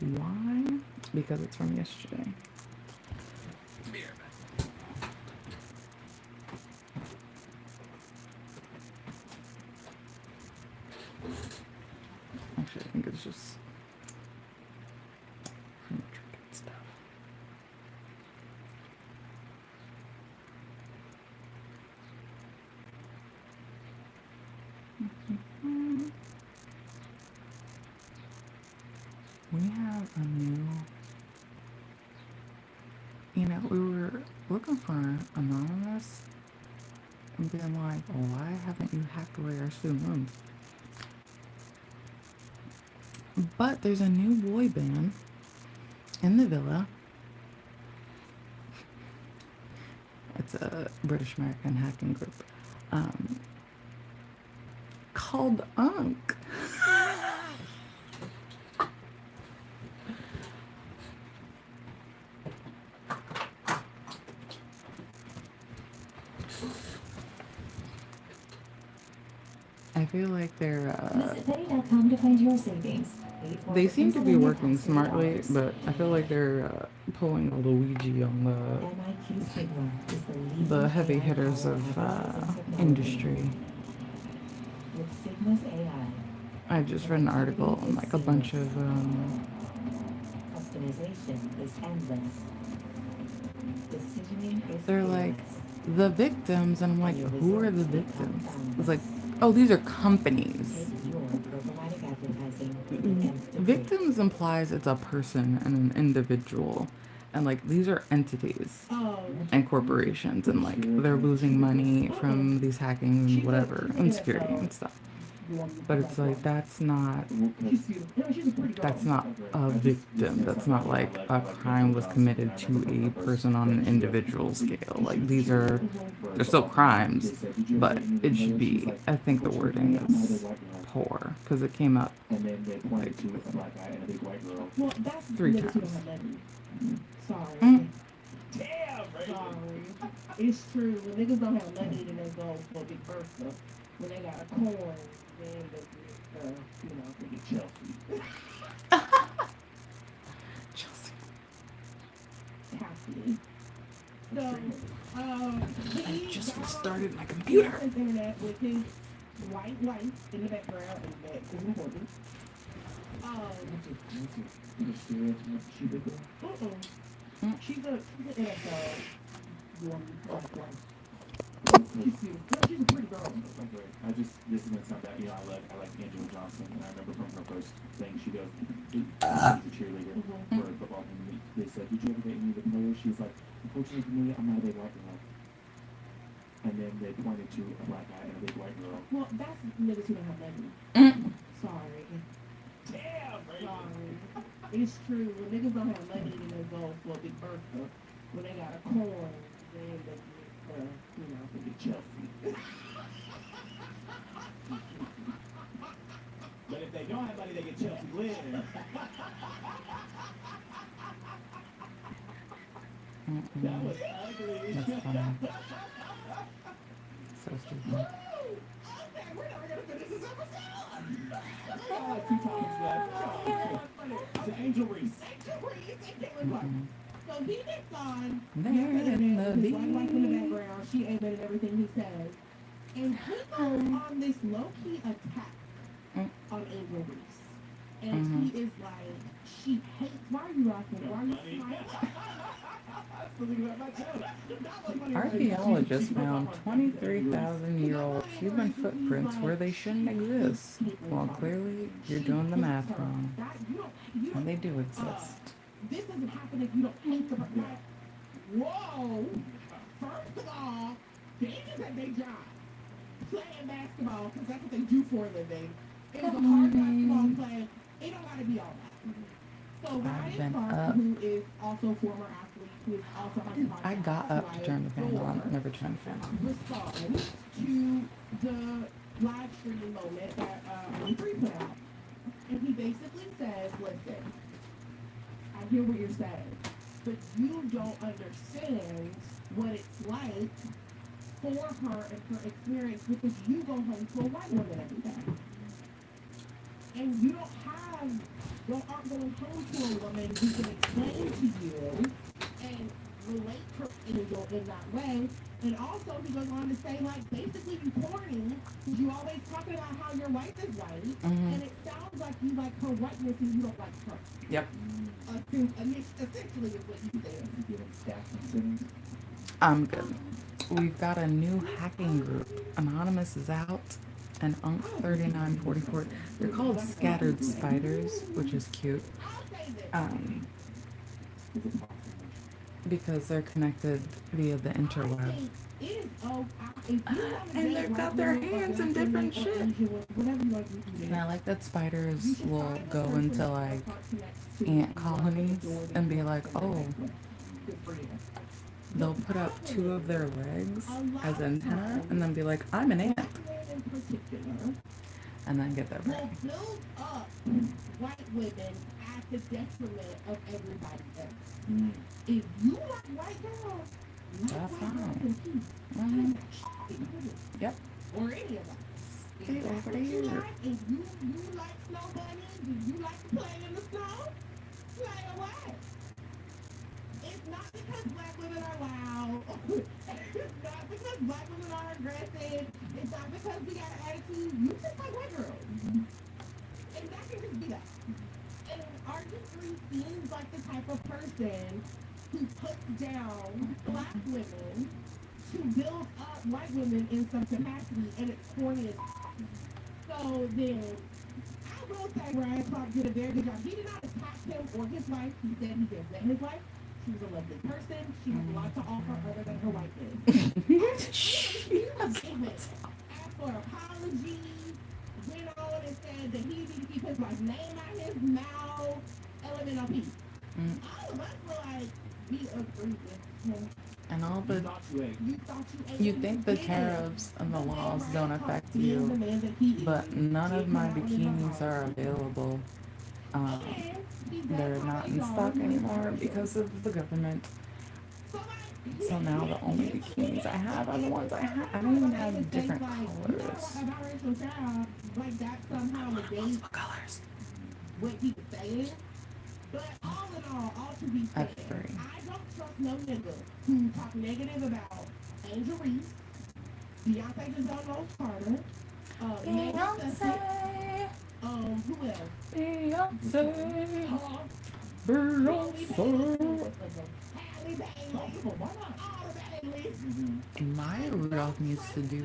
Why? Because it's from yesterday. Actually, I think it's just from the Trinket stuff. We have a new, we were looking for Anonymous and being like, why haven't you hacked away our student loans? But there's a new boy band in the villa. It's a British American hacking group called UNC. I feel like they're Visit pay.com to find your savings. they seem to be working smartly, but I feel like they're pulling a Luigi on the heavy hitters of industry. I just read an article on like a bunch of customization is endless. they're like the victims, and I'm like, who are the victims? It's like, oh, these are companies. Victims implies it's a person and an individual, and like these are entities and corporations, and like they're losing money from these hacking and whatever and security and stuff. But it's like that's not a victim. That's not like a crime was committed to a person on an individual scale. Like they're still crimes, but it should be, I think the wording is poor because it came up like 3 times. Sorry. Damn, sorry. It's true. When niggas don't have money, then they go for Big Bertha. When they got a coin, then they get, they get Chelsea. Chelsea. Happy. So, I just restarted my computer. His internet with his white lights in the background, and that is important. She's an NFL woman. She's cute. She's a pretty girl. This is gonna sound bad. I like Angela Johnson, and I remember from her first thing, she goes, she's a cheerleader for a football team. They said, did you ever date any of the players? She was like, unfortunately for me, I'm not a big white girl. And then they pointed to a black guy and a big white girl. Well, that's niggas who don't have money. Sorry. Damn, sorry. It's true. When niggas don't have money, then they go for a Big Bertha. When they got a coin, then they get, they get Chelsea. But if they don't have money, they get Chelsea later. That was ugly. That's funny. So stupid. Okay, we're never gonna finish this episode. 2 times left. To Angel Reese. So he gets on. There in the his white wife in the background. She aiming everything he says. And he goes on this low-key attack on Angel Reese. And he is like, she hates. Why are you laughing? Why are you smiling? Archaeologists found 23,000-year-old human footprints where they shouldn't exist. Well, clearly, you're doing the math wrong. And they do exist. This doesn't happen if you don't hate the person. Whoa! First of all, they just had their job. Playing basketball, because that's what they do for a living. It was a hard basketball play. It don't gotta be all that. So Ryan Clark, who is also a former athlete, who is also on the podcast, I got up to turn the fan on, never turned the fan on. Responds to the live streaming moment that Free put out. And he basically says, listen, I hear what you're saying, but you don't understand what it's like for her and her experience because you go home to a white woman every day. and you don't have, you aren't going to come to a woman who can explain to you and relate her in that way. And also, he goes on to say, like, basically you corny, because you always talking about how your wife is white, and it sounds like you like her whiteness and you don't like her. Yep. Essentially is what you said. You giving staff incentives? I'm good. We've got a new hacking group. Anonymous is out, and Unk3944. They're called Scattered Spiders, which is cute. Because they're connected via the interweb. And they've got their hands in different shit. And I like that spiders will go into like ant colonies and be like, oh, they'll put up 2 of their legs as antenna and then be like, I'm an ant. And then get their prey. Build up white women at the detriment of everybody else. If you like white girls, That's fine. Yep. or any of us. Stay over here. If you like snow bunnies, if you like to play in the snow, play away. It's not because black women are loud. It's not because black women are aggressive. It's not because we got an attitude. You just like white girls. And that can just be that. And artistry seems like the type of person who puts down black women to build up white women in some capacity, and it's corny as so then I will say Ryan Clark did a very good job. He did not attack him or his wife. He said he did that his wife. She was a lovely person. She has a lot to offer other than her whiteness. She asked for apologies, went on and said that he needed to keep his wife's name out his mouth. LMNOP. All of us were like, we agree with him. And all the You thought you ate. you think the tariffs and the laws don't affect you, but none of my bikinis are available. They're not in stock anymore because of the government. So now the only bikinis I have are the ones I have. I don't even have different colors. Like that somehow negates What colors? what he was saying. But all in all to be I have said, 3. I don't trust no nigga who talk negative about Angel Reese, Beyonce just done Rose Carter, Beyonce. who else? Beyonce. Huh? Beyonce. Halle Bailey. Why not all the Baileys? Maya Rudolph needs to do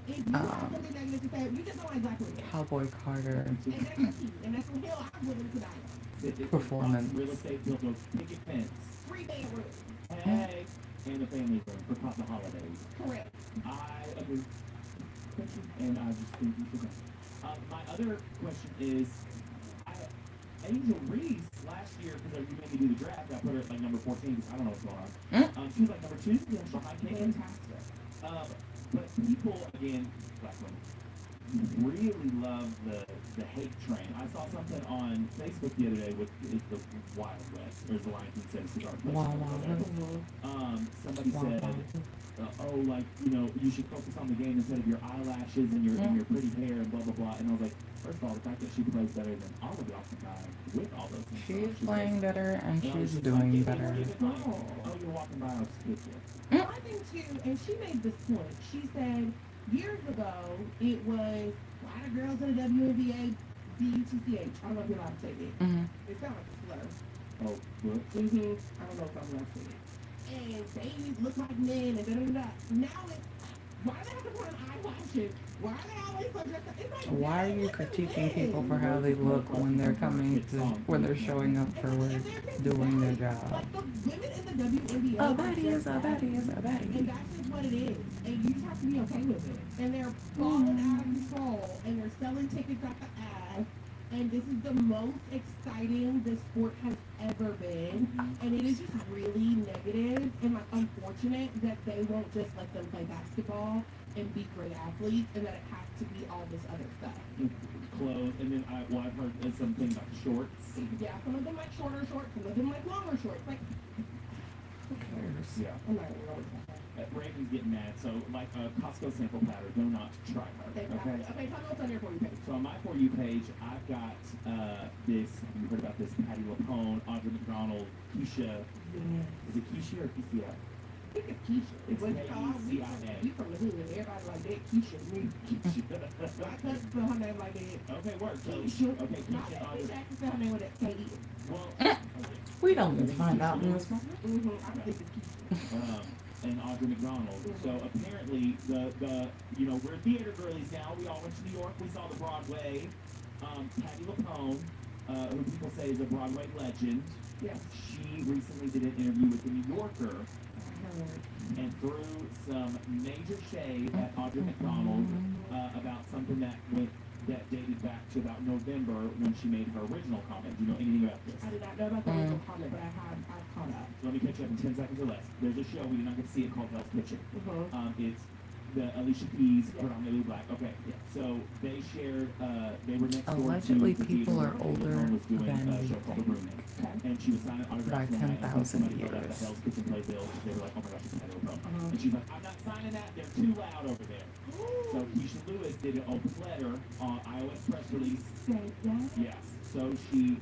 If you have something negative to say, you just don't like black women. a Cowboy Carter And that's the key. And that's the hill I'm willing to die on. performance. Real estate built a picket fence. 3 bedrooms. Hey, and a family room for the holidays. Correct. I agree. And I just think you should go. My other question is, Angel Reese last year, because you made me do the draft, I put her at like number 14 because I don't know what's going on. She was like number 2. Yeah, behind Kate. But people, again, black women, really love the hate train. I saw something on Facebook the other day with the Wild West, or as the Lion King said, cigar place. Somebody said, oh, like, you know, you should focus on the game instead of your eyelashes and your pretty hair and blah blah blah. And I was like, first of all, the fact that she plays better than all of y'all combined with all those things. She's playing better and I was she's just doing like, better. Oh, you're walking by, I'll just hit you. Well, I think too, and she made this point. She said years ago it was a lot of girls in the WNBA, BUTCH. I don't know if you're allowed to say it. It sounds like a slur. Oh, what? I don't know if I'm allowed to say it. And babies look like men and da-da-da-da. Now it's, why they have to put on eyelashes? Why are they always so dressed up? It's like, Why are you critiquing people for how they look when they're when they're showing up for work, doing their job? Like the women in the WNBA. A baddie is a baddie is a And baddie. that's just what it is. And you just have to be okay with it. And they're falling out of control. And they're selling tickets out the ass. And this is the most exciting this sport has ever been. And it is just really negative and like unfortunate that they won't just let them play basketball and be great athletes, and that it has to be all this other stuff. Clothes, and then I've heard something about shorts. Yeah, some of them like shorter shorts, some of them like longer shorts. Like, Who cares? Yeah. I'm not really talking. Raven's getting mad. So, like a Costco sample powder, do not try her. Okay, Okay. okay, tell me what's on your For You page. So on my For You page, I've got this. You heard about this? Patty LaPone, Audra McDonald, Keisha. Yeah. Is it Keisha or Keisha? I think it's Keisha. It's What you call her? K-E-C-I-A. We from the hood. Everybody like that. Keisha. Me. I couldn't spell her name like that. Okay, work. So, Keisha. okay, No, Keisha, Keisha Audra. actually spell her name with that K-E. Well, We don't need to find out in this one. I think it's Keisha. and Audra McDonald. So apparently, we're theater girlies now. We all went to New York. We saw the Broadway. Patty LaPone, who people say is a Broadway legend. Yes. She recently did an interview with the New Yorker and threw some major shade at Audra McDonald about something that dated back to about November when she made her original comment. Do you know anything about this? I did not know about the original comment, but I caught up. So let me catch you up in 10 seconds or less. There's a show where you're not going to see it called Hell's Kitchen. It's the Alicia Keys, predominantly black. Okay, so they shared, they were next door Allegedly, to the people theater are where older LeBron was doing than a we show called The think. Roommate. And she was signing autographs By one night, and 10,000 somebody filled out the years. Hell's Kitchen playbill. They were like, oh my gosh, it's Patty LaPone. And she's like, I'm not signing that. They're too loud over there. So Keisha Lewis did an open letter on iOS press release. Say that? Yes. So she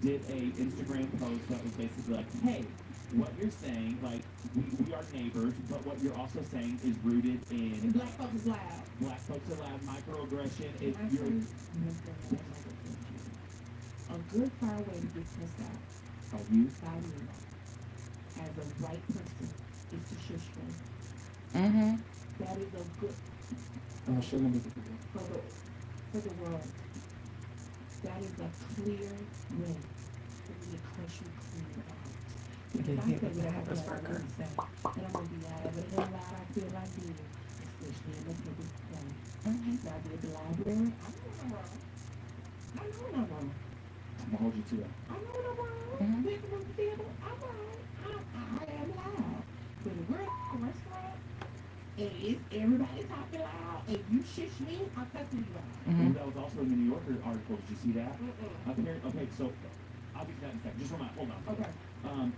did a Instagram post that was basically like, hey, what you're saying, like, we are neighbors, but what you're also saying is rooted in And black folks is loud. black folks are loud, microaggression. If I you're say, a good far way to get cussed out are you by me as a white person is to shush them. Mm-hmm. That is a good I'm sure let me get for the world. That is a clear way for me to crush you clean out. Get hit with the Harris and Barker. I'm gonna be loud, but it ain't loud. I feel like being, especially in the public place. Now, I did the library. I know when I'm wrong. I know when I'm wrong. I'm gonna hold you to it. I know when I'm wrong. With the theater, I'm wrong. I am loud. But if we're at a restaurant and it's everybody talking loud and you shush me, I'm cussing you out. Mm-hmm. That was also in the New Yorker article. Did you see that? Okay, so I'll get to that in a second. Just hold on. Okay.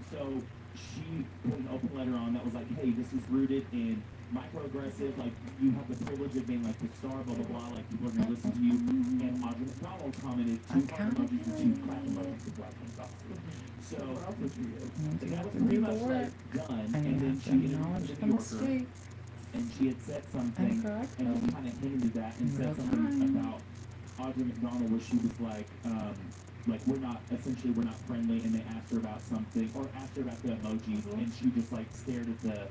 So she put an open letter on that was like, hey, this is rooted in microaggressive, like you have the privilege of being like the star, blah blah blah, like people are gonna listen to you. And Audra McDonald commented two heart emojis and two clap emojis to Black So that was pretty much like done, And and you then have she to interviewed acknowledge the the New Yorker, mistake and she had said something and correct and just them. kind of hinted at that and In said real something time. about Audra McDonald where she was like we're not friendly, and they asked her about something or asked her about the emojis, and she just like stared at the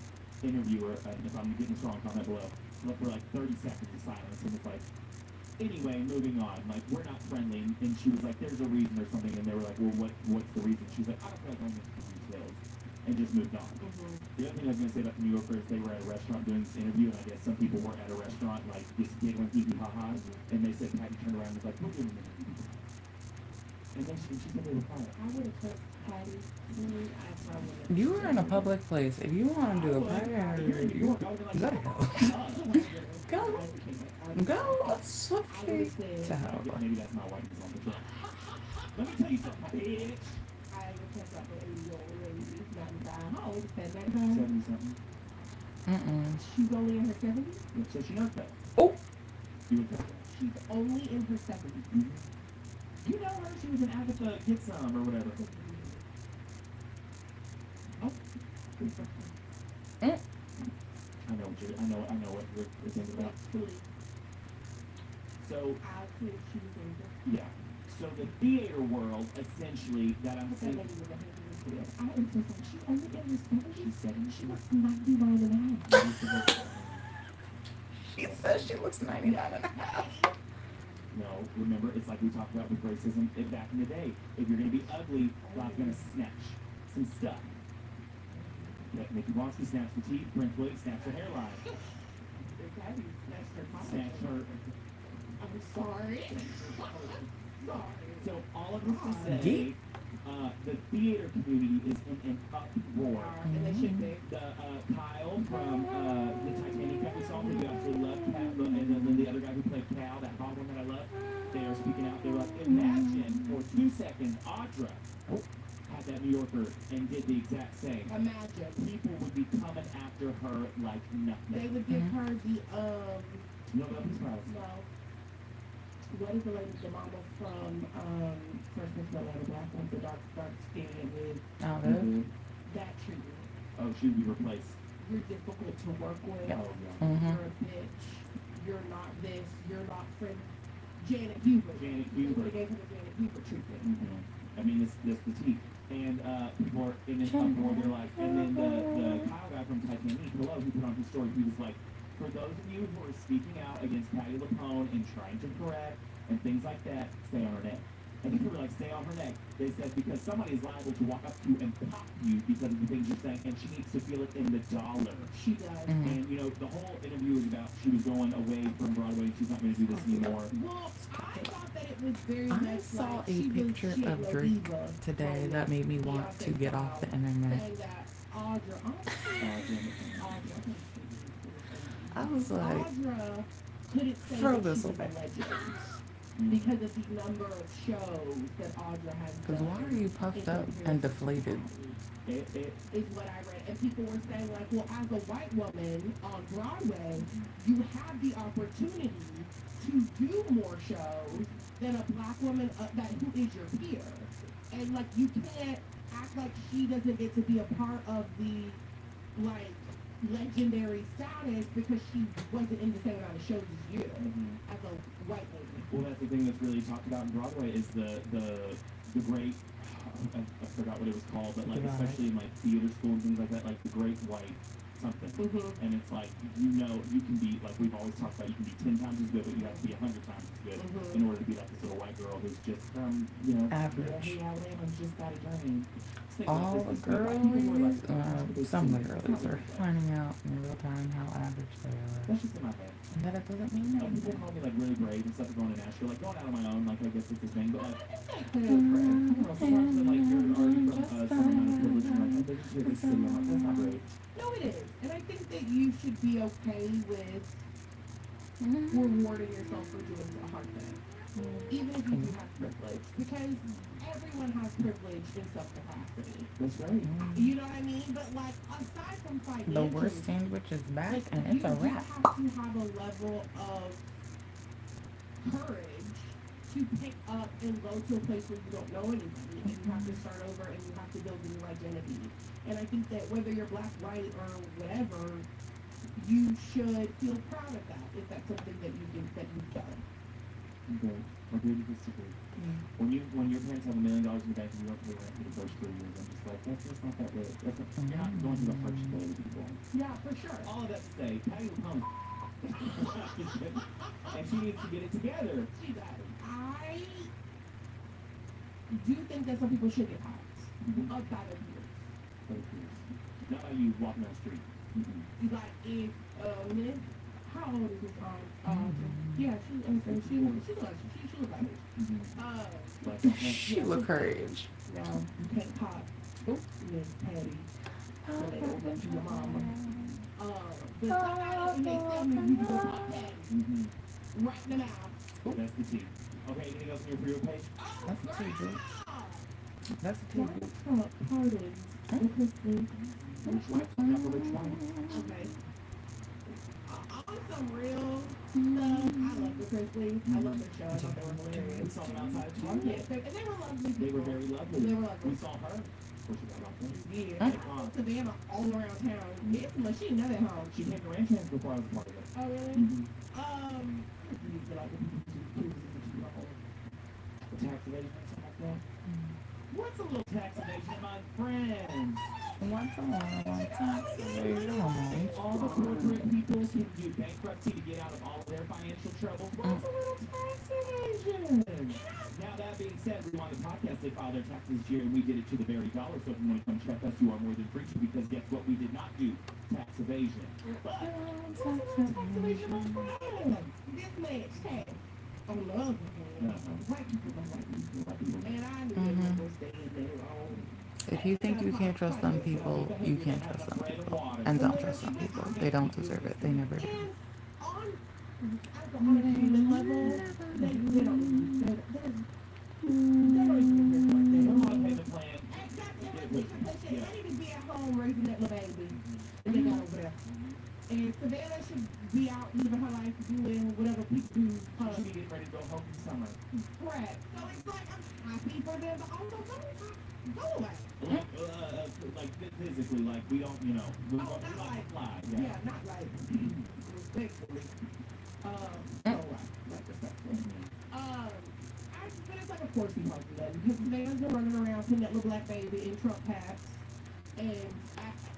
interviewer, and if I'm getting this wrong, comment below, for like 30 seconds of silence, and it's like, anyway, moving on, like we're not friendly, and she was like, there's a reason or something, and they were like, well, what's the reason? She was like, I don't feel like I'm going to details, and just moved on. The other thing I was going to say about the New Yorker is they were at a restaurant doing this interview, and I guess some people were at a restaurant, like, just giggling, hee-hee-ha-ha, and they said, Patty turned around and was like, we're doing an interview. And then she said they were quiet. I would have cussed Patty. I probably would have. You were in a public place. If you want to do a private interview, you gotta go. Go swiftly to hell. Maybe that's not why he's on the track. Let me tell you something, bitch. I would cuss out the 80-year-old lady, 95. How old is that? 95? 70 something. She's only in her 70s? So she knows that. Oh. You would think that. She's only in her 70s. You know her, she was in Agatha Get Some or whatever. Oh. I know what you're thinking about. So, I'll put she was in yeah. So the theater world, essentially, that I'm that saying, lady with the hair. I am so sorry. She only in her 70s? she's 70. She looks 91 and a half. She says she looks 99 and a half. No, remember, it's like we talked about with racism back in the day. If you're going to be ugly, God's going to snatch some stuff. Mickey Blonsky snatched the teeth, Prince William snatched her hairline. Patty snatched her mouth. Snatched her. I'm sorry. Sorry. So all of this to say, the theater community is in an uproar. And they should be. Kyle from the Titanic that we saw, who we absolutely love, Cal, and then the other guy who played Cal, that hot one that I love, they are speaking out. They were like, imagine for 2 seconds, Audra had that New Yorker, and did the exact same, Imagine. people would be coming after her like nothing. They would give her the, No, nothing's proud. no. What is the lady, the mama from, First Miss Atlanta, black one, the dark skin with Oh, really? that treatment? Oh, she would be replaced. You're difficult to work with. Yeah. Oh, yeah. You're a bitch. You're not this. You're not friend. Janet Huber. Janet They Huber. would have gave her the Janet Huber treatment. I mean, this the tea. And people are in this uproar. They're like, and then the Kyle guy from Titanic, hello, who put on his story, he was like, for those of you who are speaking out against Patty LaPone and trying to correct and things like that, stay on her neck. And people were like, stay on her neck. They said, because somebody is liable to walk up to you and pop you because of the things you're saying, and she needs to feel it in the dollar. She does. And, you know, the whole interview was about she was going away from Broadway and she's not going to do this anymore. Well, I thought that it was very I much saw like a she picture was of Drake today that made me want to get off the internet. Saying that Audra, I was like, Audra couldn't say throw that this she was a away. legend because of the number of shows that Audra has done. Because why are you puffed up and deflated? Is what I read, and people were saying like, well, as a white woman on Broadway, you have the opportunity to do more shows than a black woman that who is your peer, and like you can't act like she doesn't get to be a part of the like legendary status because she wasn't in the same amount of shows as you as a white lady. Well, that's the thing that's really talked about in Broadway is the great, I forgot what it was called, but like Divide. especially in like theater school and things like that, like the great white something. And it's like, you know, you can be, like we've always talked about, you can be 10 times as good, but you have to be 100 times as good in order to be like this little white girl who's just, you know, Average. hey, Alabama's just got a dream. All the girlies, some of the girlies are finding out in real time how average they are. That's just in my head. And that it doesn't mean Like, people anything. call me like really brave and stuff for going to Nashville, like going out on my own, like I guess it's the thing, but like, I Mm-hmm. don't know, sometimes they're like, you're already from some amount of privilege, and like, I think you're this city, I'm like, that's not brave. No, it is, and I think that you should be okay with rewarding yourself for doing a hard thing, even if you do have privilege, because everyone has privilege in some capacity. That's right. You know what I mean? But like, aside from financial, The worst sandwich is back like, and you it's a do wrap. have to have a level of courage to pick up and go to a place where you don't know anybody, and you have to start over and you have to build a new identity. And I think that whether you're black, white, or whatever, you should feel proud of that if that's something that you've done. Okay. Agree to disagree. When your parents have $1 million in the bank and you don't pay rent for the first 3 years, I'm just like, that's just not that big. That's not, you're not going through the hardship that other people are. Yeah, for sure. All of that to say, Patty LaPone, and she needs to get it together. She does. I do think that some people should get hired outside of here. Not like you walking down the street. Like if Miss, how old is this yeah, she looks like it. She look her age. Now you can't pop Miss Patty when they open to your mama. But sometimes it makes them you can pop Patty right in the mouth. That's the tea. Okay, anything else on your For You page? That's the tea, dude. That's the tea, dude. Pardon. Which one? Which one? Okay. On some real stuff, I love the Chrisleys. I love their show. I thought they were We hilarious. saw them outside of Target. Yeah, and they were lovely. They were very lovely. They were lovely. We saw her. Of course, she got off there. Yeah, they go to Savannah all around town. It's much. She never home. She came to Ranch Hands before I was a part of it. Oh really? The tax evasion or something like that. What's a little tax evasion, my friends? What's a little tax evasion? All the corporate people can do bankruptcy to get out of all of their financial troubles. What's a little tax evasion? Now, that being said, we on the podcast, they filed their taxes this year, and we did it to the very dollar. So if you want to come check us, you are more than free to, because guess what? We did not do tax evasion. But Tax evasion, my friends. This man's tax. On the other hand, white people don't like people. And I knew they were gonna stay in their own. If you think you can't trust some people, you can't trust some people. And don't trust some people. They don't deserve it. They never do. And on a human level, they don't even reflect They're on a payment plan. Exactly. Because she need to be at home raising that little baby. And they got over there. And Savannah should be out living her life doing whatever people do. She should be getting ready to go home for summer. Correct. So it's like I'm happy for them, but also go away. Like physically, like we don't, you know, we Oh, want not to like, fly. yeah, not like respectfully. Like respectfully. But it's like a forcing part for them because Savannah's been running around putting that little black baby in Trump hats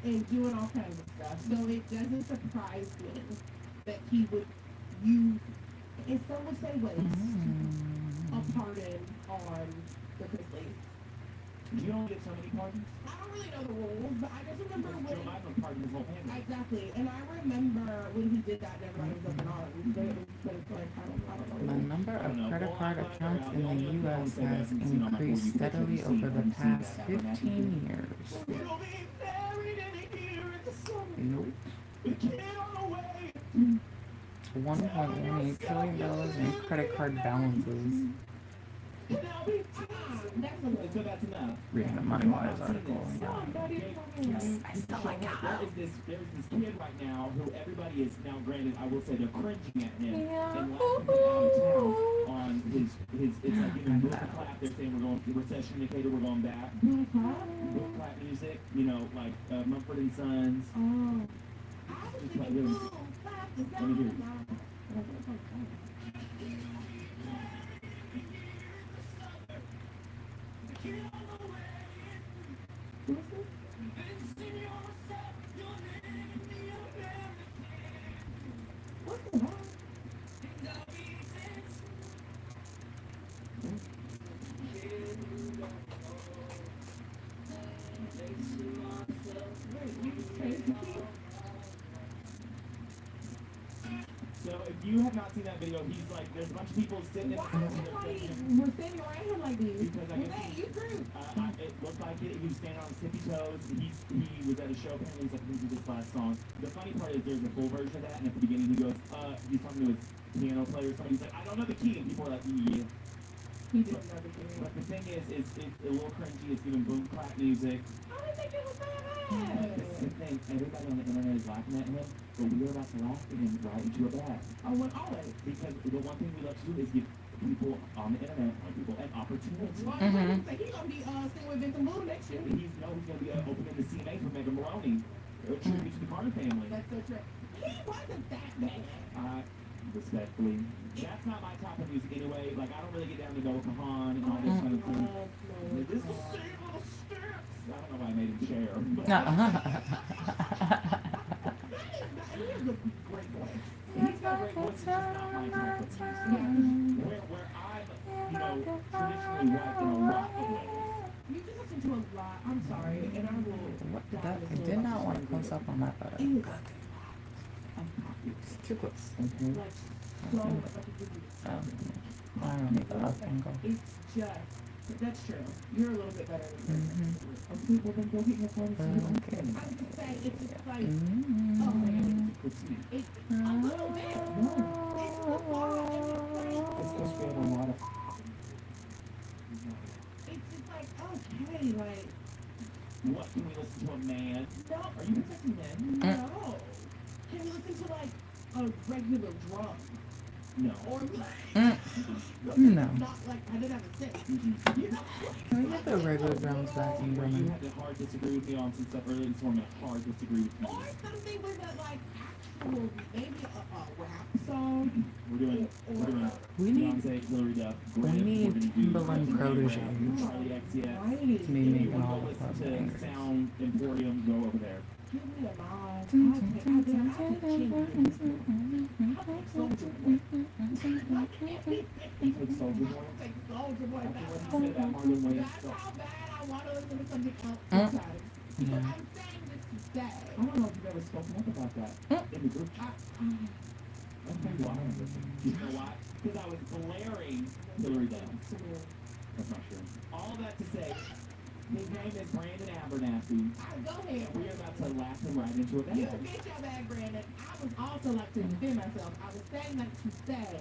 and doing all kinds of stuff. So it doesn't surprise me that he would use, and some would say waste, a pardon on the Grizzlies. You don't get so many pardons. I don't really know the rules, but I just remember Joe when Biden pardoned his whole family. exactly, and I remember when he did that, and everybody was up in arms. But it's like I don't The know. number of credit card accounts in the U.S. has increased steadily over the past 15 years. We'll be married in a year in the summer. Nope. The kid on the way. $1.18 trillion in credit card balances. And there'll be time. That's a little. So that's enough. Reading the MoneyWise article. Yes, I still like it. There's this kid right now who everybody is now, granted, I will say they're cringing at him and laughing him out of town on his it's like, you know, with the clap, they're saying we're going, the recession indicator, we're going back. With clap music, you know, like Mumford and Sons. Oh. I was thinking, ooh, clap is Let me hear it. So if you have not seen that video, he's like, there's a bunch of people sitting in Why the everybody was standing around him like this? Because I guess Hey, you grew. it looked like it. He was standing on his tippy toes. He was at a show. Apparently, he's like, "This is this last song." The funny part is there's a full version of that, and at the beginning he goes, he's talking to his piano player. Somebody's like, "I don't know the key," and people are like, "Yeah." He didn't know the kid. But the thing is, it's a little cringy. It's giving boom clap music. How did they get with This that? is the thing. Everybody on the internet is laughing at him, but we are about to laugh at him right into a bag. Oh, well, always. Because the one thing we love to do is give people on the internet, people an opportunity. Well, he's gonna be singing with Vincent Moon next year. He's going to be opening the CMA for Megan Maroney, a tribute to the Carter family. That's so true. He wasn't that bad. Respectfully, that's not my type of music anyway. Like, I don't really get down to Noah Kahan and all this kind of thing. Like, this is singing little steps. I don't know why I made him share. But He has a great voice. he's got a great voice. It's just not my type of music. Where I'm, you know, traditionally white in a lot of ways. You just listen to a lot. I'm sorry, and I will. That, I did not want to close up on that photo. It's too close. Like, so much. I don't need the up angle. It's just. That's true. You're a little bit better than me. People then go get your phone. Okay. I'm just saying, it's just like. Mm-hmm. Oh, man. Critique. It's a little bit. It's a lot. It's because we have a lot of. It's just like, okay, like. What can we listen to a man? No. Are you protecting men? No. Can you listen to like a regular drum? No. Or like. No. Not like, I didn't have a six. You know? Can we get the regular drums back in You drumming? had to hard disagree with me on some stuff earlier this morning. Hard disagree with you. Or something with a like actual, maybe a rap song. We're doing We need Beyonce, Hillary Duff. we need Timberland Protege Charlie XCX. Right. to be If you making want all to the listen club to bangers. Sound Emporium, go over there. Give me a nod. I'll take Genius. I'll take Soulja Boy. You take Soulja Boy. I'll take Soulja Boy. After what you said about Marlon Wayans That's stuff. how bad I want to listen to something else sometimes. Because I'm saying this to say. I don't know if you've ever spoken up about that in the group chat. I'll tell you why. You know why? Because I was blaring Hillary Duff. That's not true. All that to say, his name is Brandon Abernathy. Go ahead. We are about to laugh him right into a You bag. get your bag, Brandon. I was also like to defend myself. I was saying that to say,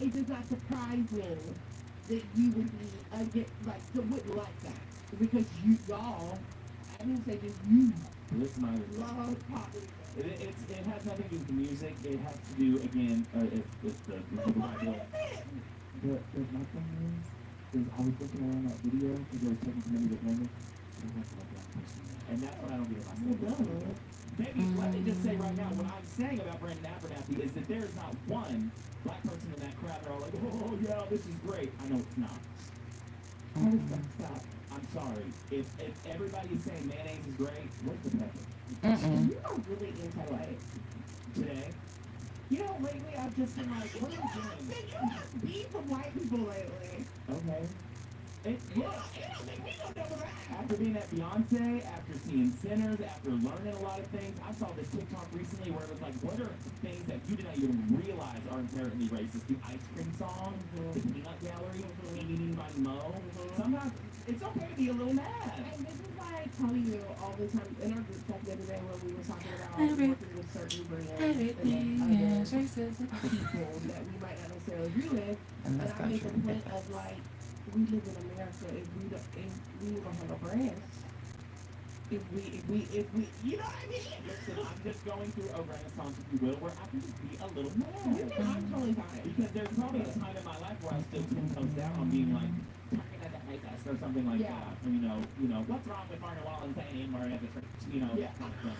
it does not surprise me that you would be against, like, wouldn't like that. because y'all, I didn't say just you, Listen, my love pop music. it has nothing to do with the music. It has to do again. It's the Bible. But my thing is I was looking around that video because I was taking so many different angles. I have to like that person, and that's what I don't get about myself. Maybe let me just say right now, what I'm saying about Brandon Abernathy is that there is not one black person in that crowd that are all like, oh yeah, this is great. I know it's not. How does that stop? I'm sorry. If everybody is saying mayonnaise is great, where's the pepper? You are really anti-white. Today? You know, lately I've just been like, what are you doing? You have beef from white people lately. Okay. You don't make me no double that. After being at Beyonce, after seeing Sinners, after learning a lot of things, I saw this TikTok recently where it was like, what are things that you did not even realize are inherently racist? The ice cream song, the peanut gallery, eeny, meeny, mo. Sometimes it's okay to be a little mad. And this is why I tell you all the time in our group chat the other day when we were talking about working with certain brands Everything and is other racism. people that we might not necessarily agree with. And And that's I got make you a point of like, we live in America. If we don't have a brand, if we, you know what I mean? Listen, I'm just going through a renaissance, if you will, where I can just be a little mad. I'm totally fine. Because there's probably a time in my life where I stood 10 toes down on being like, target at that make us or something like Yeah. that. Or, you know, what's wrong with Barney Wall and saying or at the church, you know, Yeah. kind of thing.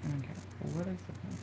Okay, what is the point?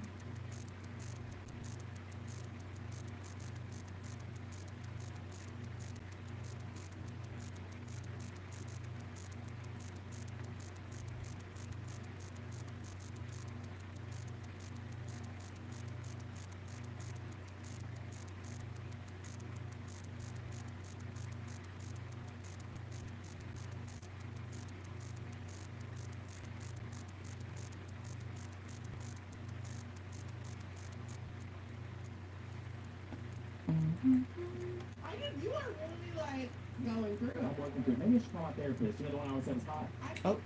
You are really like going through. I'm working through. Maybe I should call my therapist. You know the one I always said was hot? Oh.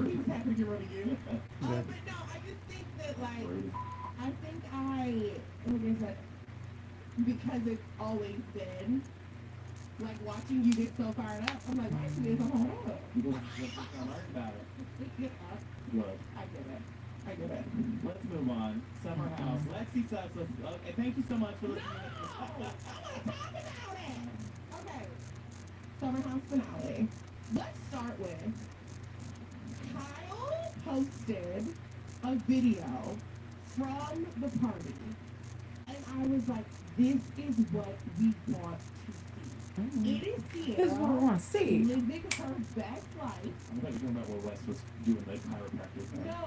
He's happy to get rid of you. Good. But no, I just think that like, I think like I said, because it's always been, like watching you get so fired up, I'm like, wait a minute, hold on. Because I learned about it. Look. I get it. Let's move on. Summer House. Lexi sucks. Okay, thank you so much for listening. I want to talk about it. Okay. Summer House finale. Let's start with Kyle posted a video from the party, and I was like, this is what we want to see. It is This is what I Sierra want to see. living her best life. I'm about to talk about where Wes was doing the chiropractic thing. No,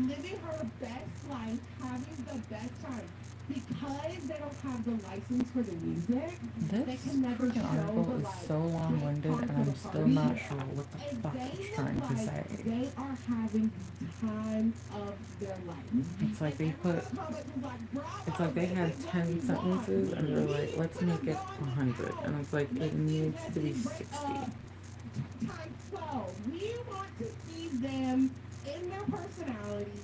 living her best life, having the best time. Because they don't have the license for the music, they This can never freaking show article the is like so long-winded, parts and of I'm the still party. not sure what the And fuck they it's look trying to like say. they are having the time of their life. It's like they put, it's like they had 10 sentences, and they're like, let's make it 100, and it's like, it needs to be 60. Times 12. We want to see them in their personalities,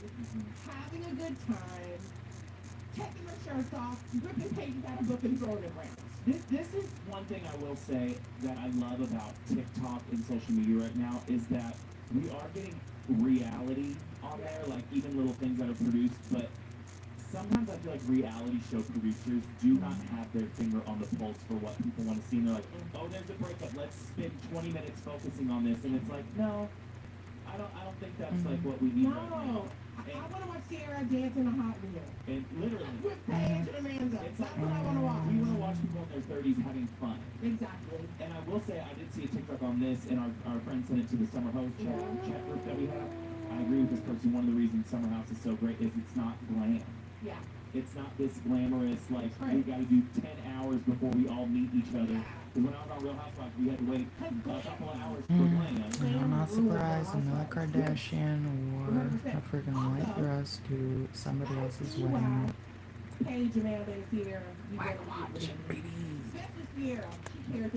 having a good time, taking their shirts off, ripping pages out of book and throwing it around. This is one thing I will say that I love about TikTok and social media right now is that we are getting reality on there, like even little things that are produced, but sometimes I feel like reality show producers do not have their finger on the pulse for what people want to see. And they're like, oh, there's a breakup. Let's spend 20 minutes focusing on this. And it's like, no, I don't think that's like what we need right now. No, I want to watch Sierra dance in a hot video. And literally, With Paige and Amanda. it's That's like, what I want to watch. we want to watch people in their 30s having fun. Exactly. And I will say, I did see a TikTok on this, and our friend sent it to the Summer Host chat group that we have. I agree with this person. One of the reasons Summer House is so great is it's not glam. Yeah. It's not this glamorous, like, we Right. got to do 10 hours before we all meet each other. Because when I was on Real Housewives, we had to wait a couple of hours for glam. And I'm not surprised another Kardashian wore a freaking white dress to somebody else's wedding. Paige, Amanda, and Sierra. You better Wagonwatch, get with it. baby. Especially Sierra. She cares